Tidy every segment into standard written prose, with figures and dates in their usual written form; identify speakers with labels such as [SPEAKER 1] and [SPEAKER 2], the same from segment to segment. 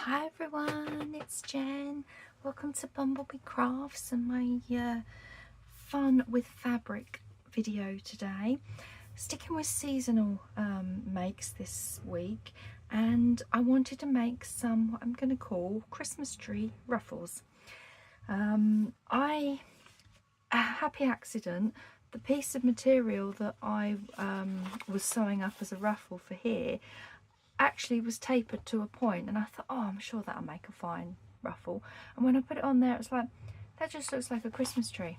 [SPEAKER 1] Hi everyone, it's Jen. Welcome to BumbleBeeCrafts and my fun with fabric video today. Sticking with seasonal makes this week, and I wanted to make some what I'm going to call Christmas tree ruffles. A happy accident, the piece of material that I was sewing up as a ruffle for here actually was tapered to a point, and I thought, oh, I'm sure that'll make a fine ruffle. And when I put it on there, it's like, that just looks like a Christmas tree.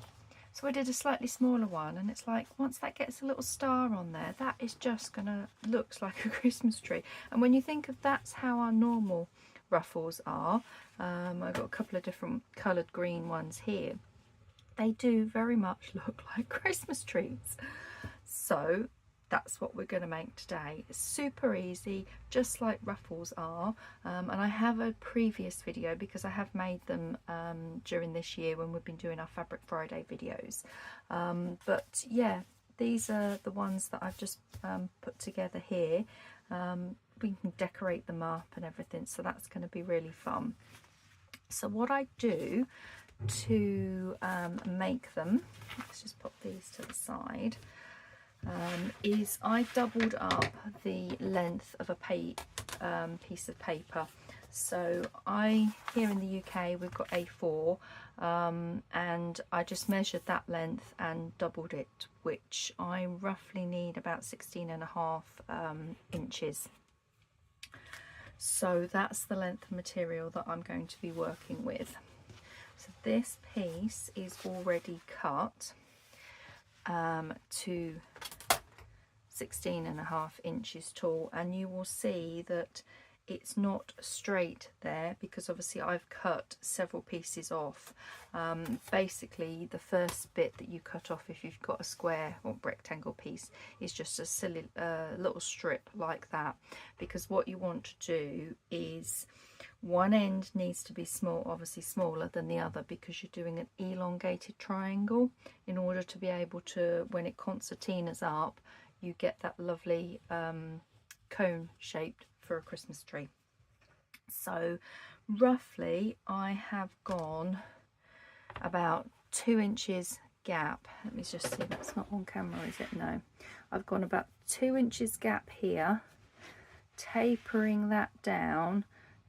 [SPEAKER 1] So I did a slightly smaller one, and it's like, once that gets a little star on there, that is just gonna looks like a Christmas tree. And when you think of that's how our normal ruffles are, I've got a couple of different coloured green ones here, they do very much look like Christmas trees. So that's what we're going to make today. It's super easy, just like ruffles are, and I have a previous video because I have made them during this year when we've been doing our Fabric Friday videos, but yeah, these are the ones that I've just put together here. We can decorate them up and everything, so that's going to be really fun. So what I do to make them, let's just pop these to the side, is I doubled up the length of a piece of paper. So here in the UK we've got A4, and I just measured that length and doubled it, which I roughly need about 16.5 inches. So that's the length of material that I'm going to be working with. So this piece is already cut to 16.5 inches tall, and you will see that it's not straight there because obviously I've cut several pieces off. Basically the first bit that you cut off, if you've got a square or rectangle piece, is just a silly little strip like that, because what you want to do is one end needs to be small, obviously smaller than the other, because you're doing an elongated triangle in order to be able to, when it concertinas up, you get that lovely cone shaped for a Christmas tree. So roughly I have gone about 2 inches gap. Let me just see, that's not on camera, is it? No. I've gone about 2 inches gap here, tapering that down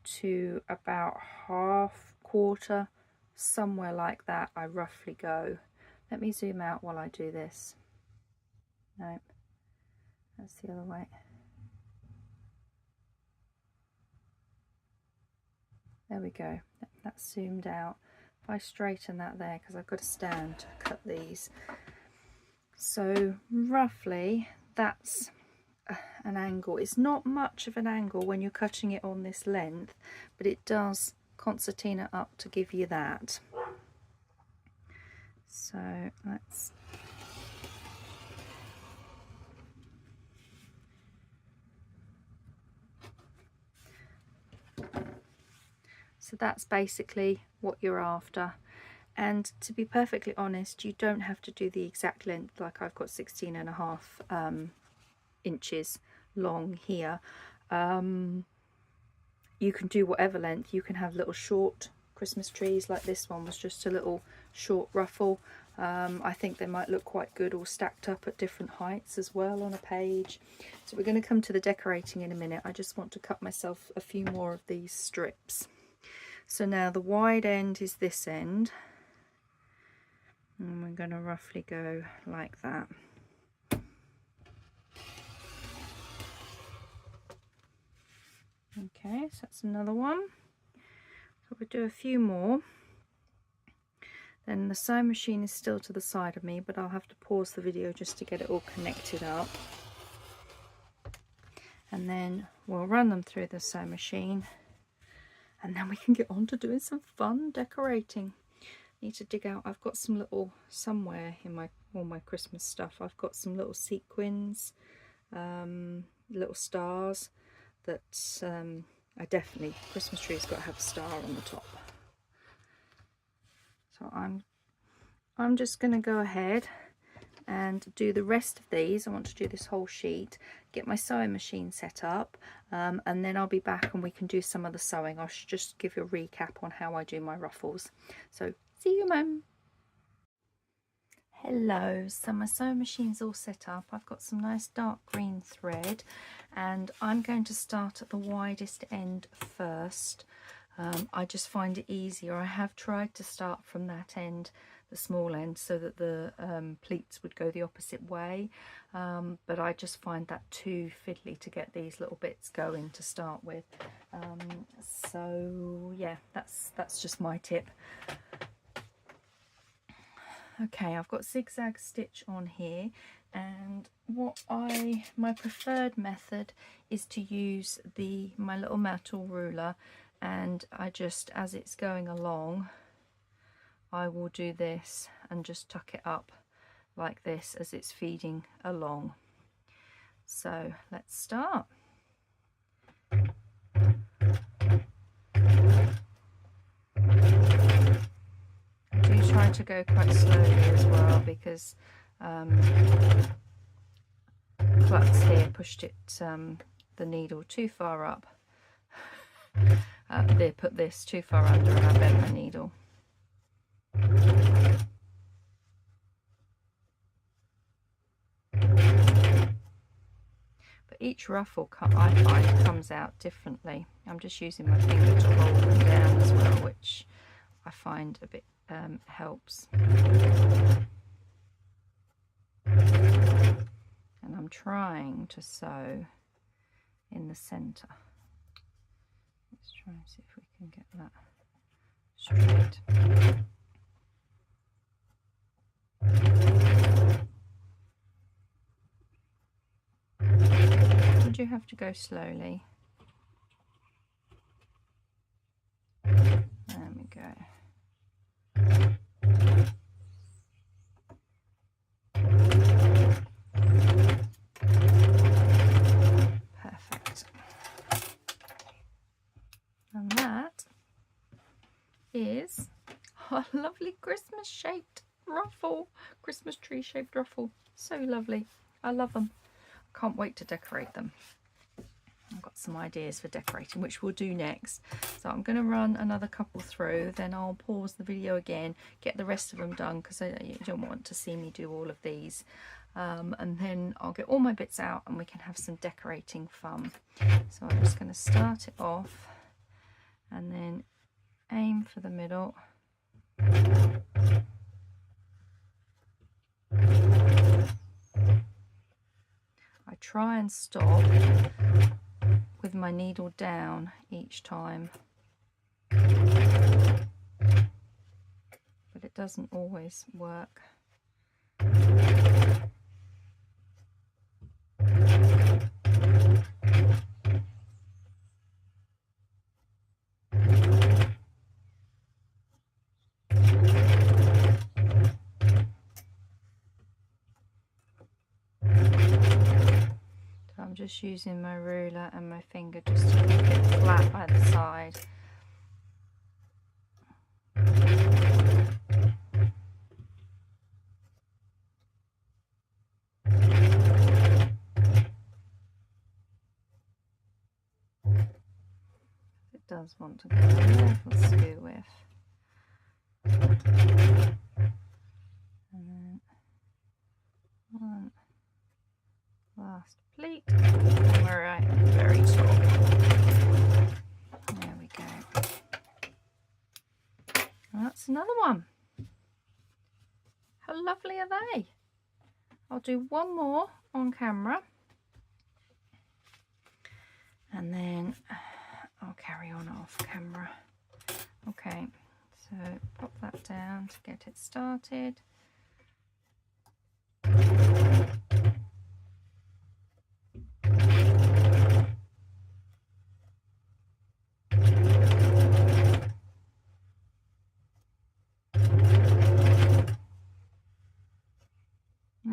[SPEAKER 1] to about half, quarter, somewhere like that. I roughly go. Let me zoom out while I do this. No, that's the other way. There we go, that's zoomed out. If I straighten that there, because I've got a stand to cut these. So roughly that's an angle. It's not much of an angle when you're cutting it on this length, but it does concertina up to give you that. So let's so that's basically what you're after. And to be perfectly honest, you don't have to do the exact length. Like I've got 16.5 inches long here. You can do whatever length. You can have little short Christmas trees, like this one was just a little short ruffle. I think they might look quite good all stacked up at different heights as well on a page. So we're going to come to the decorating in a minute. I just want to cut myself a few more of these strips. So now the wide end is this end, and we're going to roughly go like that. Okay, so that's another one. So we'll do a few more. Then the sewing machine is still to the side of me, but I'll have to pause the video just to get it all connected up. And then we'll run them through the sewing machine, and then we can get on to doing some fun decorating. Need to dig out, I've got some little, somewhere in all my Christmas stuff, I've got some little sequins, little stars that I definitely, Christmas tree's got to have a star on the top. So I'm just going to go ahead and do the rest of these. I want to do this whole sheet, get my sewing machine set up, and then I'll be back and we can do some of the sewing. I should just give you a recap on how I do my ruffles. So see you, Mum. Hello, so my sewing machine's all set up. I've got some nice dark green thread and I'm going to start at the widest end first. I just find it easier. I have tried to start from that end, the small end, so that the pleats would go the opposite way, but I just find that too fiddly to get these little bits going to start with. So yeah, that's just my tip. Okay, I've got zigzag stitch on here, and my preferred method is to use my little metal ruler, and I just, as it's going along, I will do this and just tuck it up like this as it's feeding along. So let's start. Do try to go quite slowly as well, because Klutz here pushed it the needle too far up. They put this too far under and I bent the needle. But each ruffle I find comes out differently. I'm just using my finger to hold them down as well, which I find a bit helps. And I'm trying to sew in the center. Let's try and see if we can get that straight. You do have to go slowly. There we go. Perfect. And that is a lovely Christmas shaped ruffle, Christmas tree shaped ruffle. So lovely. I love them. Can't wait to decorate them. I've got some ideas for decorating, which we'll do next. So I'm going to run another couple through, then I'll pause the video again, get the rest of them done, because you don't want to see me do all of these. And then I'll get all my bits out and we can have some decorating fun. So I'm just going to start it off and then aim for the middle. I try and stop with my needle down each time, but it doesn't always work. I'm just using my ruler and my finger just to make it flat by the side. It does want to go a little skew with. And then one last pleat, and we're at the very top. There we go. And that's another one. How lovely are they? I'll do one more on camera and then I'll carry on off camera. Okay, so pop that down to get it started.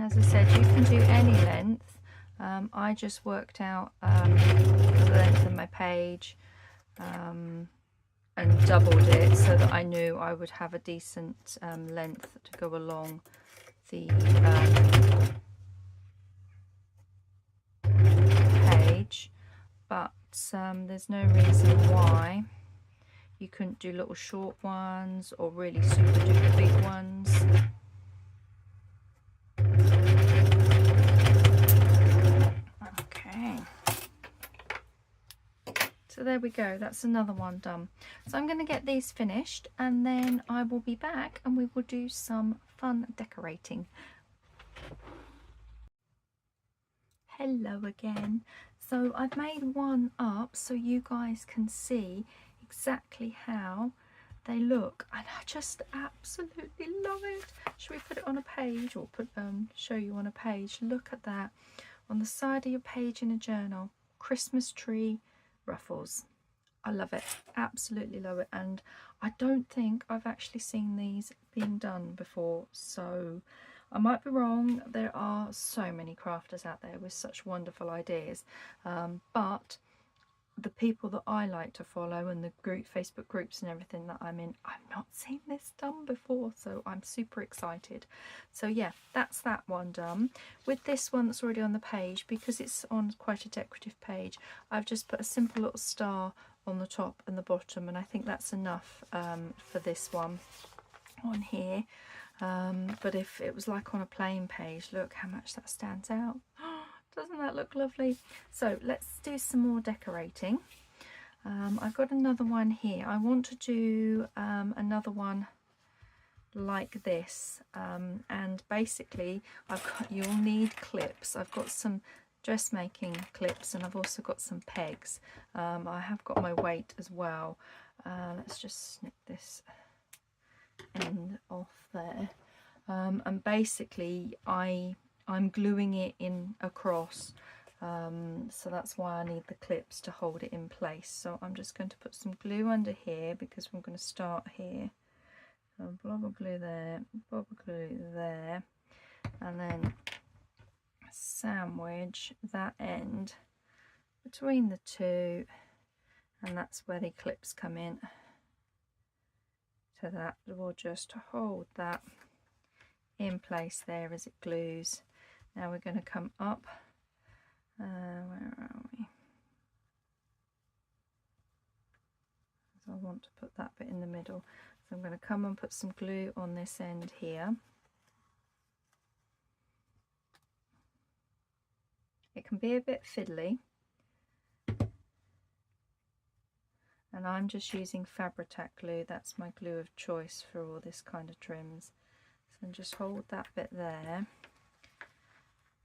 [SPEAKER 1] As I said, you can do any length. I just worked out the length of my page and doubled it so that I knew I would have a decent length to go along the page, but there's no reason why you couldn't do little short ones or really super duper big ones. Okay, so there we go, that's another one done. So I'm going to get these finished and then I will be back and we will do some fun decorating. Hello again. So I've made one up so you guys can see exactly how they look, and I just absolutely love it. Should we put it on a page or put show you on a page? Look at that on the side of your page in a journal. Christmas tree Ruffles. I love it, absolutely love it, and I don't think I've actually seen these being done before, so I might be wrong. There are so many crafters out there with such wonderful ideas, but the people that I like to follow and the Facebook groups and everything that I'm in, I've not seen this done before, so I'm super excited. So yeah, that's that one done. With this one that's already on the page, because it's on quite a decorative page, I've just put a simple little star on the top and the bottom, and I think that's enough for this one on here. But if it was like on a plain page, look how much that stands out. Doesn't that look lovely? So let's do some more decorating. I've got another one here. I want to do another one like this, and basically you'll need clips. I've got some dressmaking clips and I've also got some pegs. I have got my weight as well. Let's just snip this end off there, and basically I'm gluing it in across, so that's why I need the clips to hold it in place. So I'm just going to put some glue under here because we're going to start here. So blob of glue there, blob of glue there, and then sandwich that end between the two, and that's where the clips come in. So that will just hold that in place there as it glues. Now we're going to come up, where are we? So I want to put that bit in the middle. So I'm going to come and put some glue on this end here. It can be a bit fiddly, and I'm just using Fabri-Tac glue. That's my glue of choice for all this kind of trims. So just hold that bit there,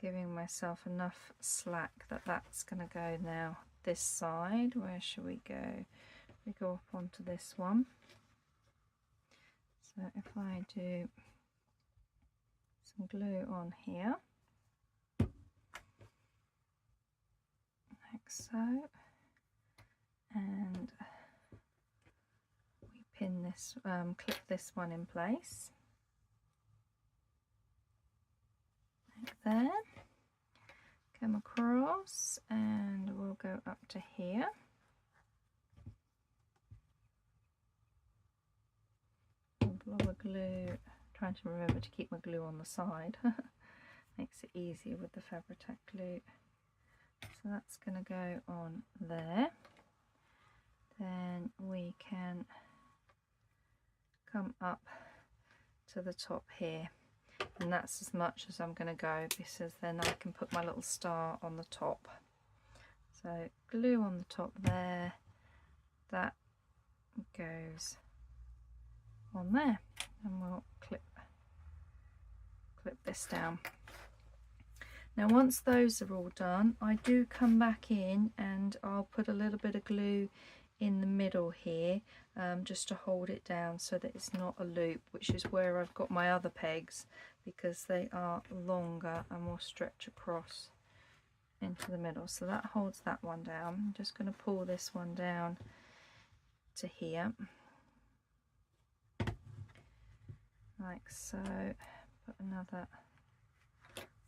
[SPEAKER 1] giving myself enough slack that that's going to go now this side. Where should we go? We go up onto this one. So if I do some glue on here, like so, and we pin this, clip this one in place, like there, come across, and we'll go up to here. Blob of glue, trying to remember to keep my glue on the side, makes it easier with the Fabri-Tac glue. So that's going to go on there. Then we can come up to the top here, and that's as much as I'm going to go, because then I can put my little star on the top. So glue on the top there, that goes on there, and we'll clip this down. Now once those are all done, I do come back in and I'll put a little bit of glue in the middle here, just to hold it down so that it's not a loop, which is where I've got my other pegs, because they are longer and will stretch across into the middle. So that holds that one down. I'm just going to pull this one down to here, like so. Put another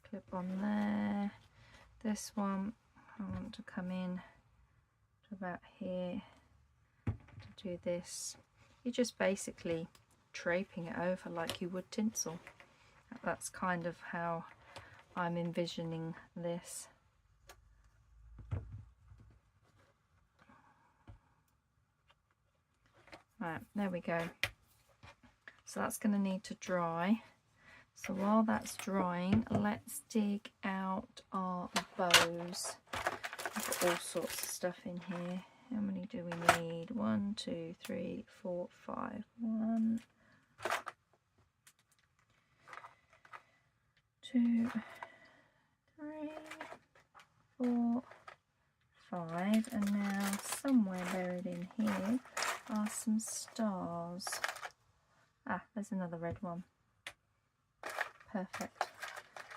[SPEAKER 1] clip on there. This one I want to come in to about here to do this. You're just basically draping it over like you would tinsel, That's kind of how I'm envisioning this. Right, there we go. So that's going to need to dry. So while that's drying, let's dig out our bows. I've got all sorts of stuff in here. How many do we need? 1, 2, 3, 4, 5. 1, 2, 3, 4, 5. And now somewhere buried in here are some stars. Ah, there's another red one. Perfect.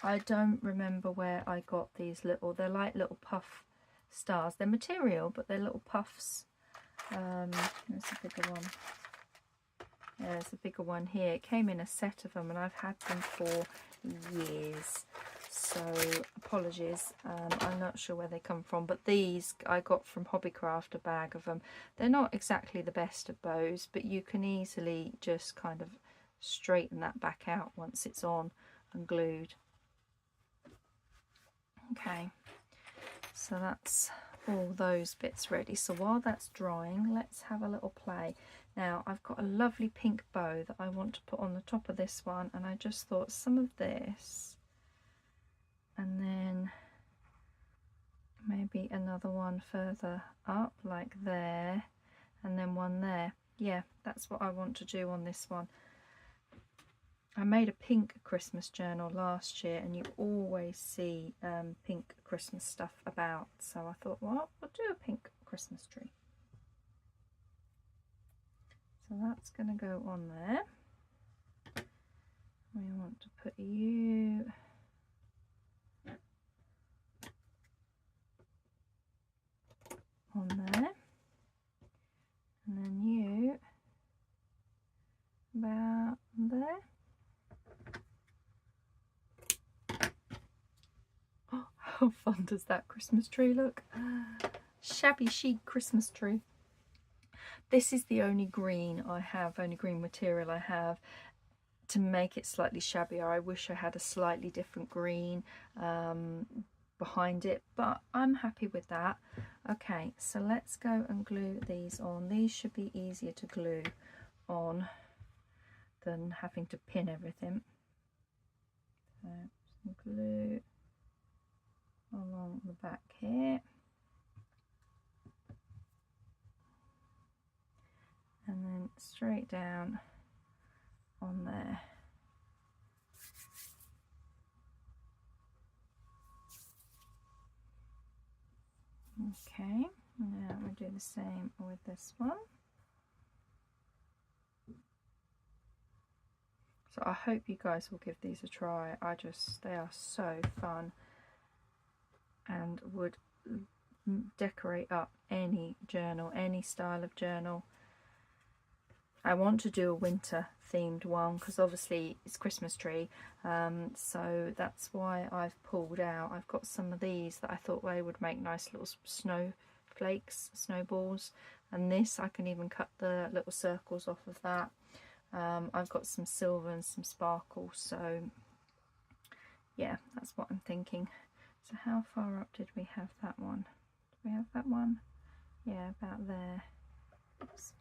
[SPEAKER 1] I don't remember where I got these little, they're like little puff stars. They're material, but they're little puffs. There's a bigger one. Yeah, there's a bigger one here. It came in a set of them and I've had them for years. So apologies, I'm not sure where they come from, but these I got from Hobbycraft, a bag of them. They're not exactly the best of bows, but you can easily just kind of straighten that back out once it's on and glued. Okay, so that's all those bits ready. So while that's drying, let's have a little play. Now I've got a lovely pink bow that I want to put on the top of this one, and I just thought some of this, and then maybe another one further up like there, and then one there. Yeah, that's what I want to do on this one. I made a pink Christmas journal last year, and you always see pink Christmas stuff about, so I thought, well, we'll do a pink Christmas tree. So that's going to go on there. We want to put you on there, and then you about there. Oh, how fun does that Christmas tree look? Shabby chic Christmas tree. This is the only green I have, only green material I have to make it slightly shabbier. I wish I had a slightly different green behind it, but I'm happy with that. Okay, so let's go and glue these on. These should be easier to glue on than having to pin everything. So some glue along the back here, and then straight down on there. Okay, now we'll do the same with this one. So I hope you guys will give these a try. They are so fun and would decorate up any journal, any style of journal. I want to do a winter themed one because obviously it's Christmas tree, so that's why I've pulled out. I've got some of these that I thought they would make nice little snowflakes, snowballs, and this I can even cut the little circles off of that. I've got some silver and some sparkle, so yeah, that's what I'm thinking. So how far up did we have that one? Did we have that one? Yeah, about there. Oops.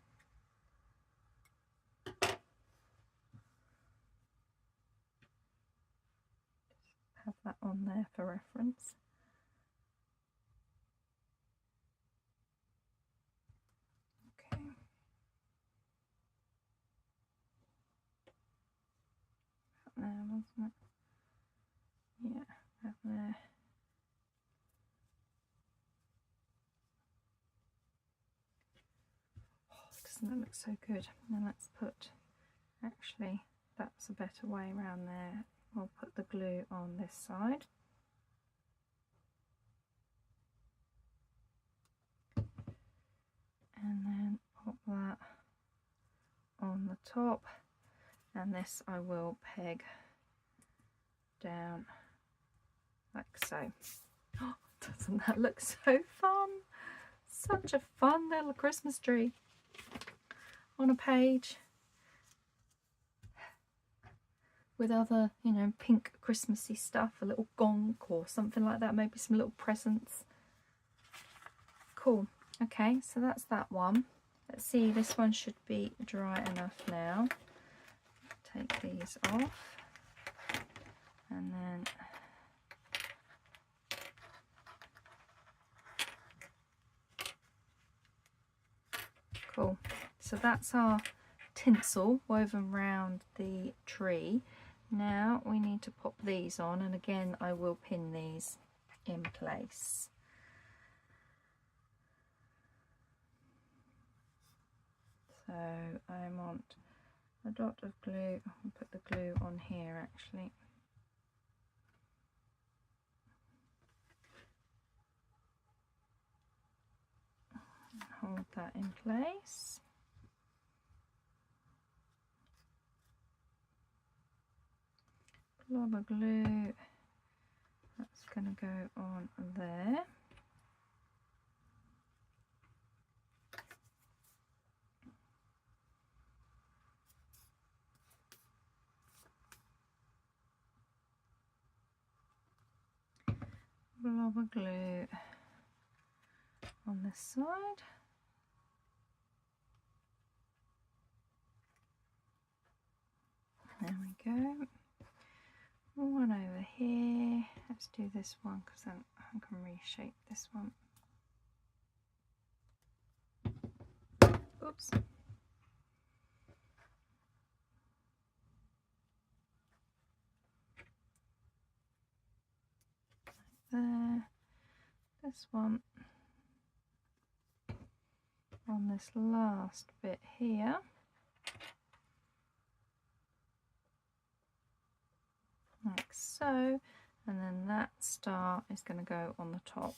[SPEAKER 1] Have that on there for reference. Okay. There, wasn't it? Yeah, up there. Oh, doesn't that look so good? Now let's put, actually, that's a better way around there. We'll put the glue on this side. And then pop that on the top. And this I will peg down like so. Oh, doesn't that look so fun? Such a fun little Christmas tree on a page. with other, you know, pink Christmassy stuff, a little gonk or something like that, maybe some little presents. Cool. Okay, so that's that one. Let's see, this one should be dry enough now. Take these off, and then cool. So that's our tinsel woven round the tree. Now we need to pop these on, and again I will pin these in place. So I want a dot of glue. I'll put the glue on here actually. Hold that in place. Blob of glue. That's going to go on there. Blob of glue on this side. There we go. One over here. Let's do this one because then I can reshape this one. Oops. There. This one on this last bit here. Like so, and then that star is going to go on the top.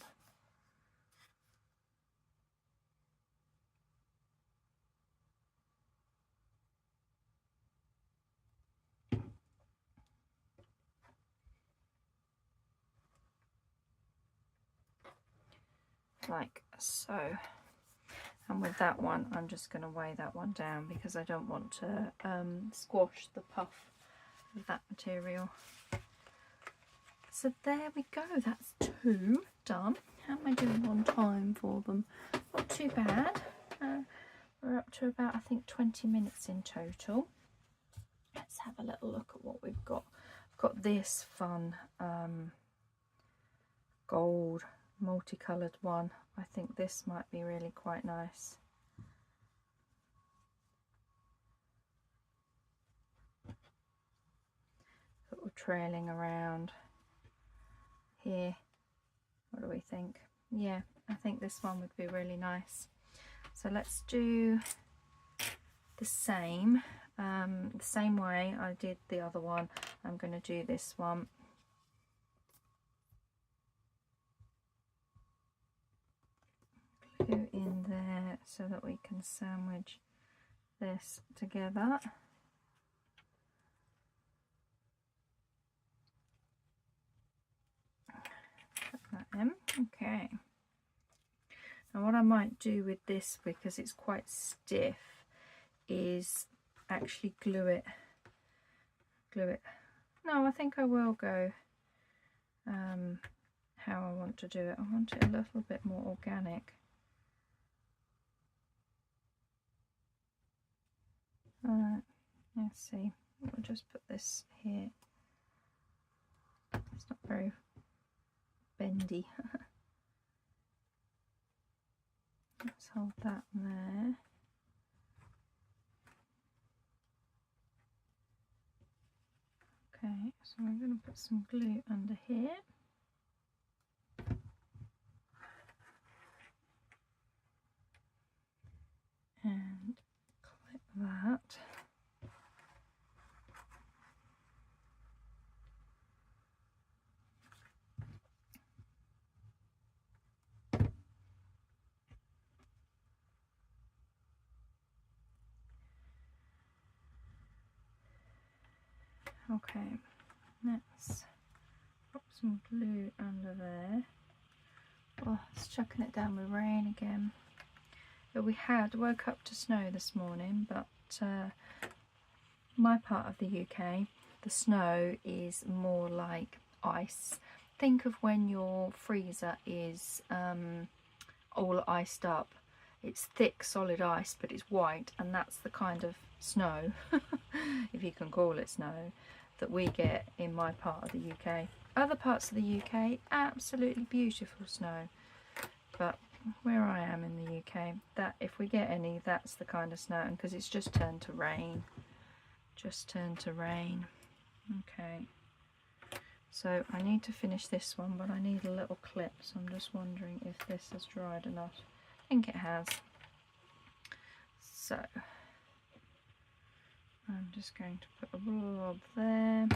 [SPEAKER 1] Like so. And with that one, I'm just going to weigh that one down because I don't want to squash the puff of that material. So there we go, that's 2 done. How am I doing on time for them? Not too bad. We're up to about, I think, 20 minutes in total. Let's have a little look at what we've got. I've got this fun gold multicoloured one. I think this might be really quite nice. Sort of trailing around here. What do we think? Yeah, I think this one would be really nice. So let's do the same way I did the other one. I'm going to do this one. Glue in there so that we can sandwich this together. Put that in. Okay. Now what I might do with this, because it's quite stiff, is actually glue it. No, I think I will go how I want to do it. I want it a little bit more organic. Let's see, we'll just put this here. It's not very bendy. Let's hold that there. Okay, so I'm going to put some glue under here. And clip that. Okay, let's pop some glue under there. Oh, it's chucking it down with rain again. But we woke up to snow this morning, but my part of the UK, the snow is more like ice. Think of when your freezer is all iced up. It's thick solid ice, but it's white, and that's the kind of snow, if you can call it snow, that we get in my part of the UK. Other parts of the UK, absolutely beautiful snow, but where I am in the UK, that if we get any, that's the kind of snow, and because it's just turned to rain. Okay, so I need to finish this one, but I need a little clip, so I'm just wondering if this has dried enough. I think it has. So I'm just going to put a blob there,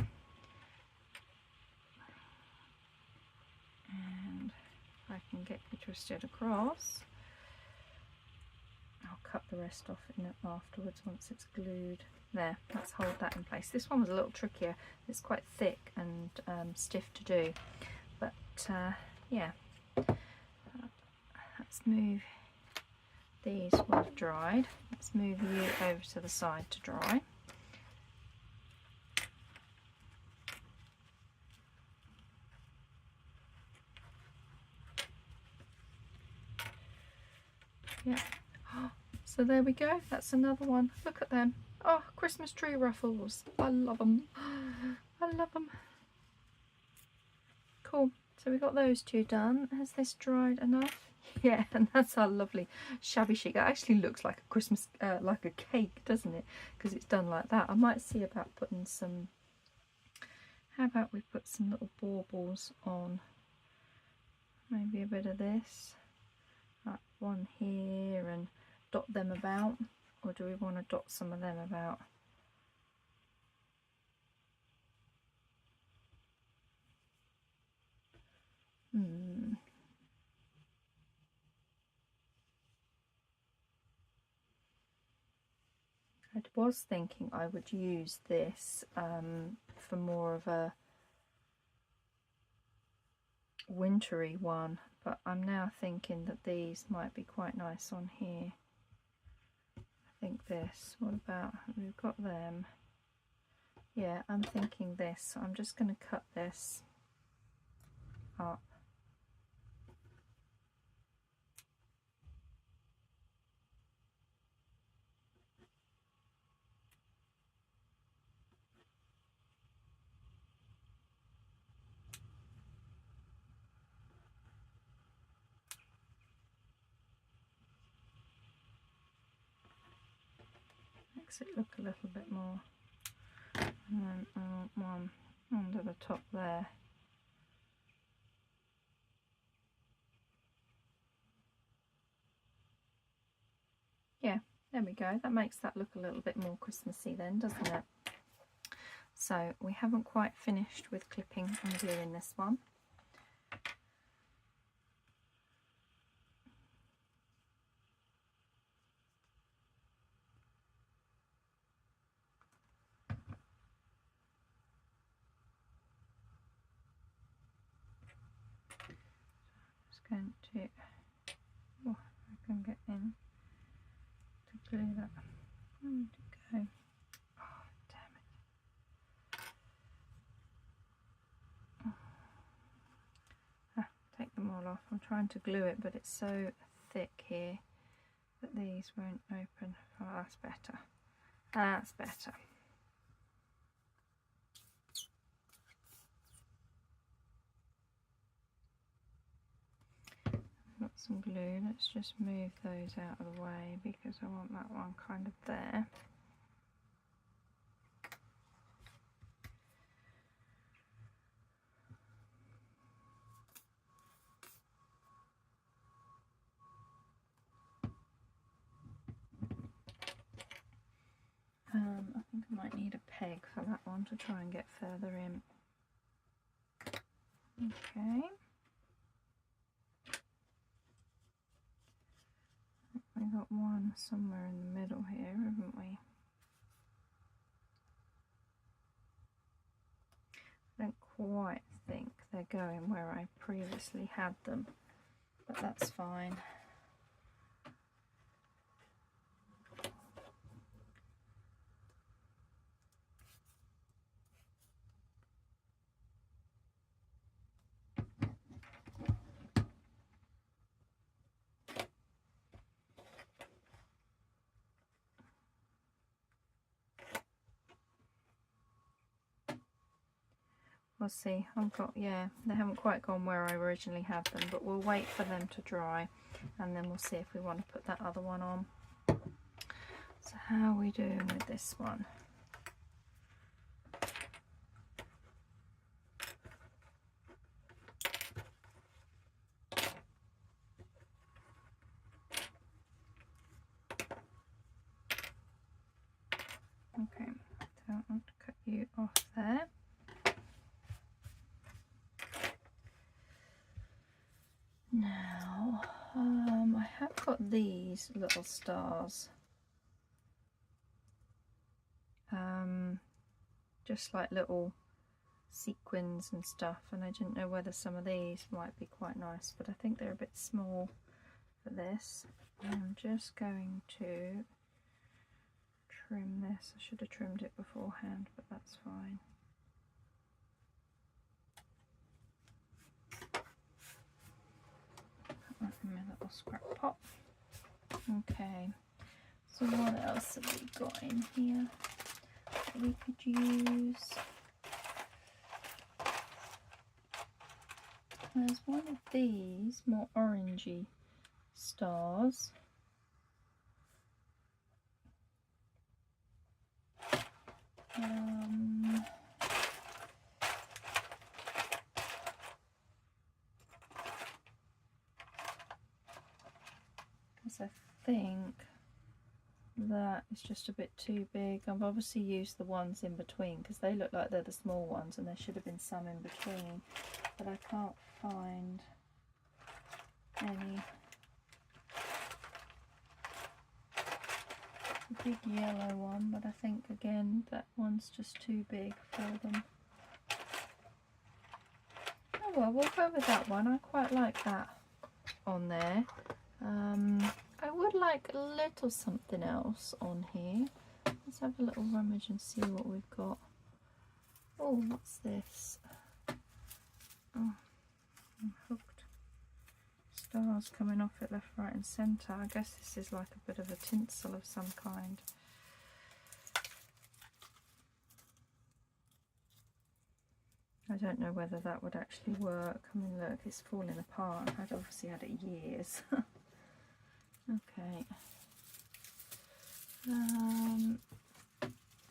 [SPEAKER 1] and if I can get you twisted across, I'll cut the rest off in it afterwards once it's glued. There, let's hold that in place. This one was a little trickier. It's quite thick and stiff to do, but yeah. Let's move these will have dried. Let's move you over to the side to dry. Yeah. So there we go. That's another one. Look at them. Oh, Christmas tree ruffles. I love them. I love them. Cool. So we got those two done. Has this dried enough? Yeah, and that's our lovely shabby chic. It actually looks like a Christmas, like a cake, doesn't it? Because it's done like that. I might see about putting some. How about we put some little baubles on? Maybe a bit of this, like one here, and dot them about. Or do we want to dot some of them about? I was thinking I would use this for more of a wintry one, but I'm now thinking that these might be quite nice on here. I think this. What about, we've got them. Yeah, I'm thinking this. So I'm just going to cut this up. Makes it look a little bit more. And then I want one under the top there. Yeah, there we go. That makes that look a little bit more Christmassy then, doesn't it? So we haven't quite finished with clipping and gluing this one. Just going to, oh, I can get in to glue that. Where did it go? Oh, damn it. Ah, take them all off. I'm trying to glue it, but it's so thick here that these won't open. Oh, that's better. That's better. Got some glue. Let's just move those out of the way because I want that one kind of there. I think I might need a peg for that one to try and get further in. Okay. We got one somewhere in the middle here, haven't we? I don't quite think they're going where I previously had them, but that's fine. we'll see. Yeah, they haven't quite gone where I originally had them, but we'll wait for them to dry and then we'll see if we want to put that other one on. So how are we doing with this one? Okay, don't want to cut you off there. Now, I have got these little stars, just like little sequins and stuff, and I didn't know whether some of these might be quite nice, but I think they're a bit small for this. I'm just going to trim this. I should have trimmed it beforehand, but that's fine. Put that in my little scrap pot. Okay, so what else have we got in here that we could use? There's one of these more orangey stars. Because I think that is just a bit too big. I've obviously used the ones in between because they look like they're the small ones and there should have been some in between, but I can't find any. A big yellow one, but I think again that one's just too big for them. Oh well, we'll go with that one. I quite like that on there. I would like a little something else on here. Let's have a little rummage and see what we've got. Oh, what's this? Oh, I'm hooked. Stars coming off it left, right and centre. I guess this is like a bit of a tinsel of some kind. I don't know whether that would actually work. I mean, look, it's falling apart. I'd obviously had it years. Okay.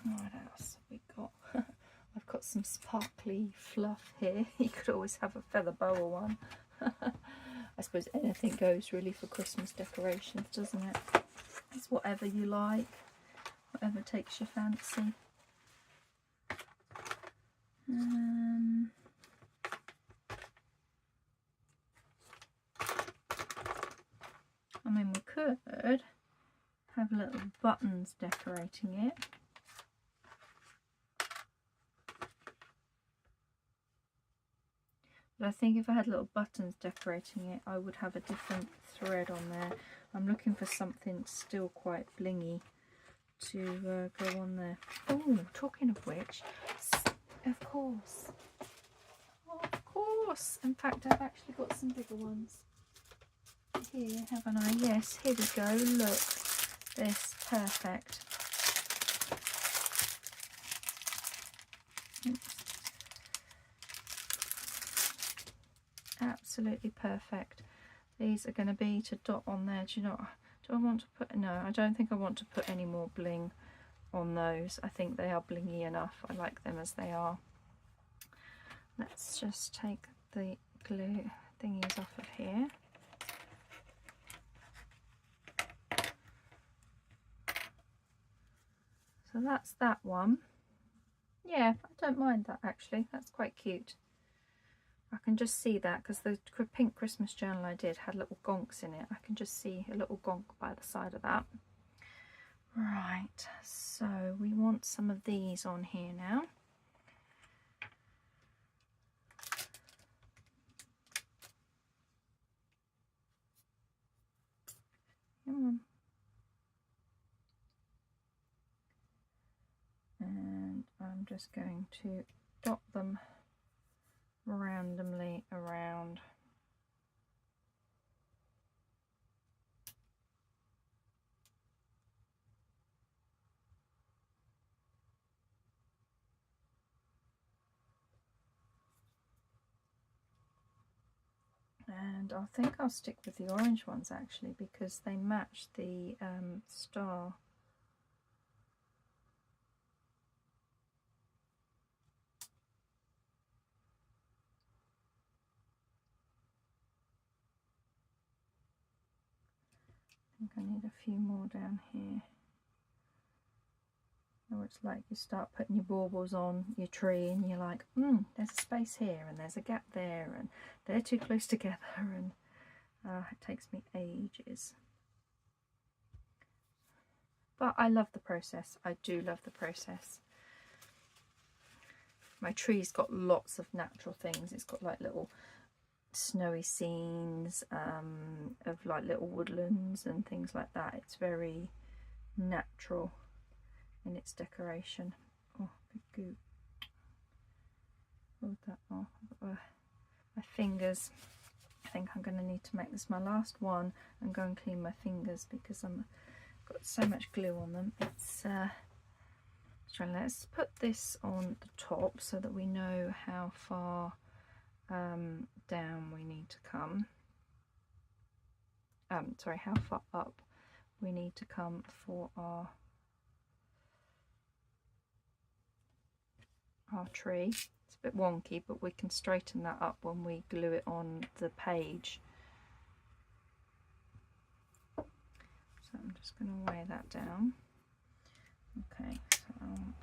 [SPEAKER 1] What else have we got? I've got some sparkly fluff here. You could always have a feather boa one. I suppose anything goes really for Christmas decorations, doesn't it? It's whatever you like, whatever takes your fancy. I mean, we could have little buttons decorating it. But I think if I had little buttons decorating it, I would have a different thread on there. I'm looking for something still quite blingy to go on there. Oh, talking of which, of course. Oh, of course. In fact, I've actually got some bigger ones here, haven't I? Yes, here we go. Look, this, perfect. Oops. Absolutely perfect. These are going to be to dot on there. Do you know, do I want to put, no, I don't think I want to put any more bling on those. I think they are blingy enough. I like them as they are. Let's just take the glue thingies off of here. So that's that one. Yeah, I don't mind that actually. That's quite cute. I can just see that because the pink Christmas journal I did had little gonks in it. I can just see a little gonk by the side of that. Right, so we want some of these on here now. Come on. And I'm just going to dot them randomly around. And I think I'll stick with the orange ones actually, because they match the star. I think I need a few more down here. Or it's like you start putting your baubles on your tree and you're like, there's a space here and there's a gap there and they're too close together, and it takes me ages. But I love the process. I do love the process. My tree's got lots of natural things. It's got like little snowy scenes of like little woodlands and things like that. It's very natural in its decoration. Oh, big goop. Hold that off. My fingers. I think I'm going to need to make this my last one and go and clean my fingers because I've got so much glue on them. It's let's put this on the top so that we know how far down we need to come. Sorry, how far up we need to come for our tree. It's a bit wonky, but we can straighten that up when we glue it on the page. So I'm just going to weigh that down. Okay, so I want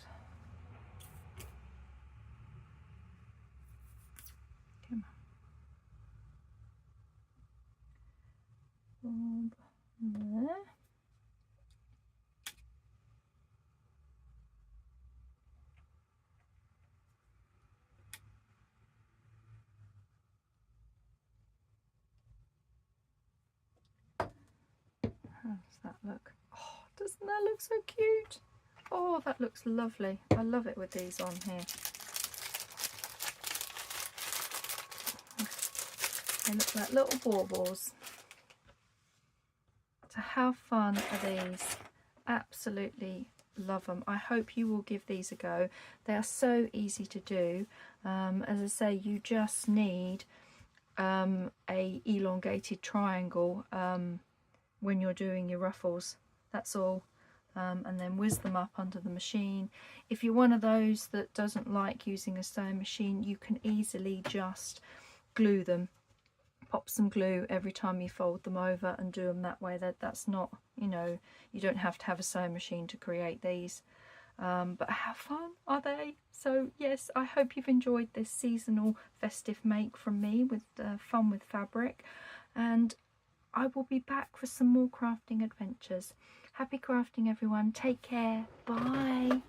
[SPEAKER 1] Bob there. How does that look? Oh, doesn't that look so cute? Oh, that looks lovely. I love it with these on here. They look like little baubles. So how fun are these? Absolutely love them. I hope you will give these a go. They are so easy to do. As I say, you just need a elongated triangle when you're doing your ruffles. That's all. And then whiz them up under the machine. If you're one of those that doesn't like using a sewing machine, you can easily just glue them. Pop some glue every time you fold them over and do them that way. That's not, you know, you don't have to have a sewing machine to create these. But how fun are they? So yes, I hope you've enjoyed this seasonal festive make from me with fun with fabric, and I will be back for some more crafting adventures. Happy crafting everyone, take care, bye.